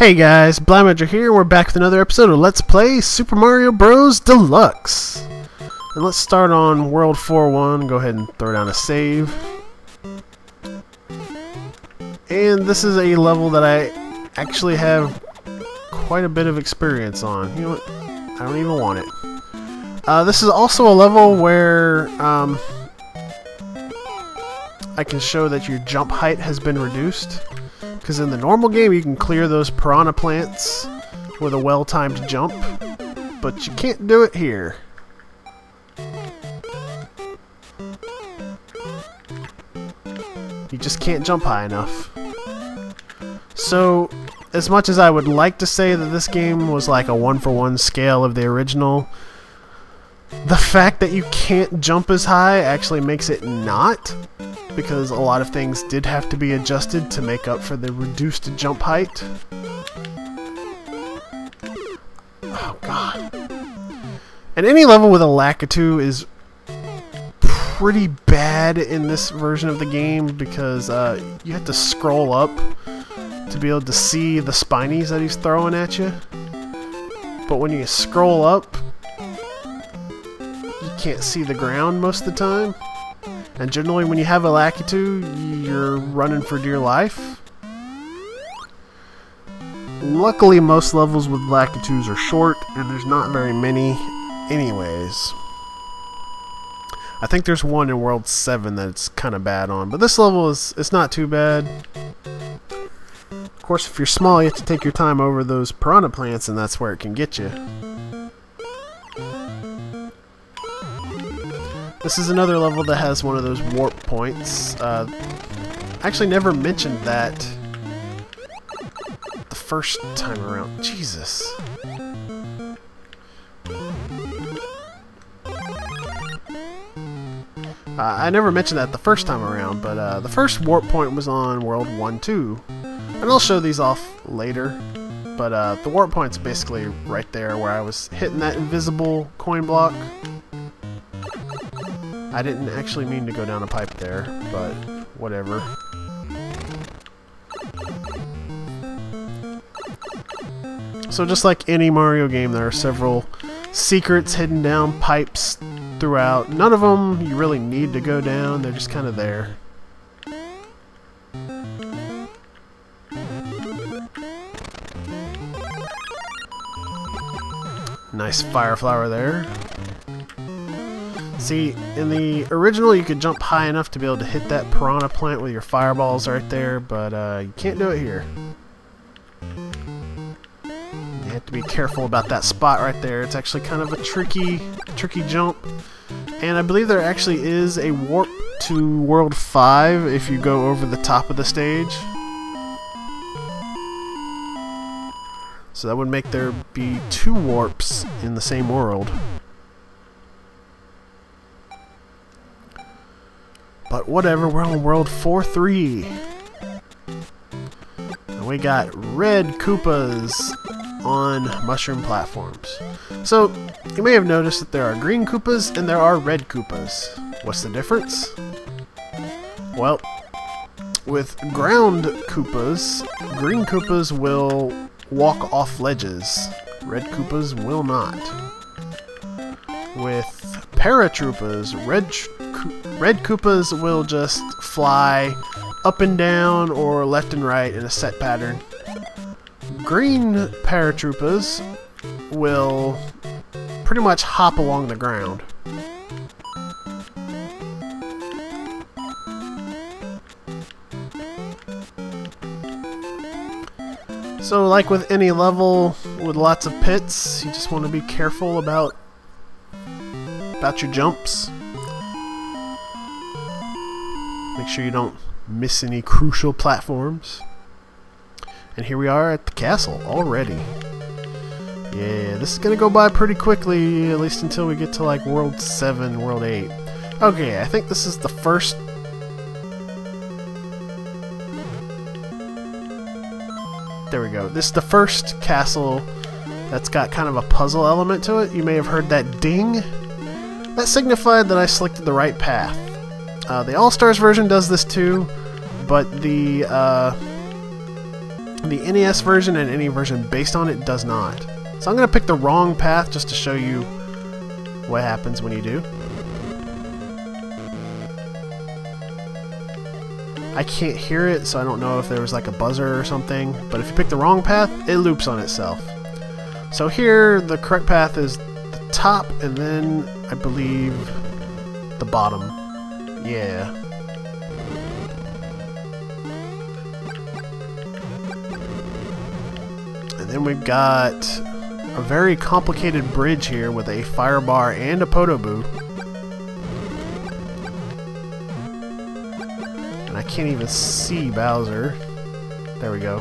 Hey guys, Blaumagier here. We're back with another episode of Let's Play Super Mario Bros. Deluxe. And let's start on World 4-1. Go ahead and throw down a save. And this is a level that I actually have quite a bit of experience on. You know what? I don't even want it. This is also a level where I can show that your jump height has been reduced. Because in the normal game you can clear those piranha plants with a well-timed jump, but you can't do it here. You just can't jump high enough. So, as much as I would like to say that this game was like a one-for-one scale of the original, the fact that you can't jump as high actually makes it not. Because a lot of things did have to be adjusted to make up for the reduced jump height. Oh god. And any level with a Lakitu is pretty bad in this version of the game because you have to scroll up to be able to see the spinies that he's throwing at you. But when you scroll up, you can't see the ground most of the time. And generally when you have a Lakitu, you're running for dear life. Luckily most levels with Lakitus are short, and there's not very many anyways. I think there's one in World 7 that it's kind of bad on, but this level it's not too bad. Of course, if you're small, you have to take your time over those piranha plants, and that's where it can get you. This is another level that has one of those warp points. I actually never mentioned that the first time around. Jesus. I never mentioned that the first time around, but the first warp point was on World 1-2. And I'll show these off later. But the warp point's basically right there where I was hitting that invisible coin block. I didn't actually mean to go down a pipe there, but whatever. So just like any Mario game, there are several secrets hidden down pipes throughout. None of them you really need to go down, they're just kind of there. Nice fire flower there. See, in the original you could jump high enough to be able to hit that piranha plant with your fireballs right there, but you can't do it here. You have to be careful about that spot right there. It's actually kind of a tricky jump. And I believe there actually is a warp to World 5 if you go over the top of the stage. So that would make there be 2 warps in the same world. But whatever, we're on World 4-3. And we got red Koopas on mushroom platforms. So, you may have noticed that there are green Koopas and there are red Koopas. What's the difference? Well, with ground Koopas, green Koopas will walk off ledges. Red Koopas will not. With paratroopers, red Koopas will just fly up and down or left and right in a set pattern. Green paratroopers will pretty much hop along the ground. So like with any level with lots of pits, you just want to be careful about your jumps. Make sure you don't miss any crucial platforms. And here we are at the castle already. Yeah, this is gonna go by pretty quickly, at least until we get to like World 7, World 8. Okay, I think this is the first... There we go. This is the first castle that's got kind of a puzzle element to it. You may have heard that ding. That signified that I selected the right path. The All-Stars version does this too, but the The NES version and any version based on it does not. So I'm going to pick the wrong path just to show you what happens when you do. I can't hear it, so I don't know if there was like a buzzer or something, but if you pick the wrong path, it loops on itself. So here, the correct path is the top, and then I believe the bottom. Yeah. And then we've got a very complicated bridge here with a fire bar and a Podoboo. And I can't even see Bowser. There we go.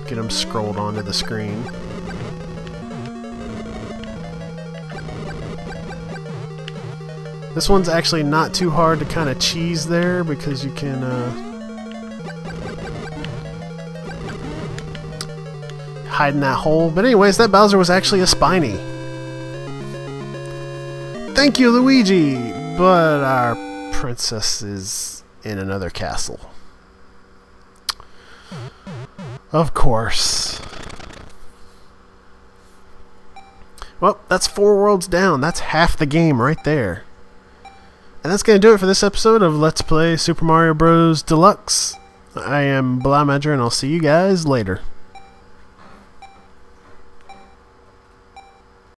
Get him scrolled onto the screen. This one's actually not too hard to kind of cheese there because you can hide in that hole. But anyways, that Bowser was actually a Spiny. Thank you, Luigi! But our princess is in another castle. Of course. Well, that's 4 worlds down. That's half the game right there. And that's going to do it for this episode of Let's Play Super Mario Bros. Deluxe. I am Blaumagier, and I'll see you guys later.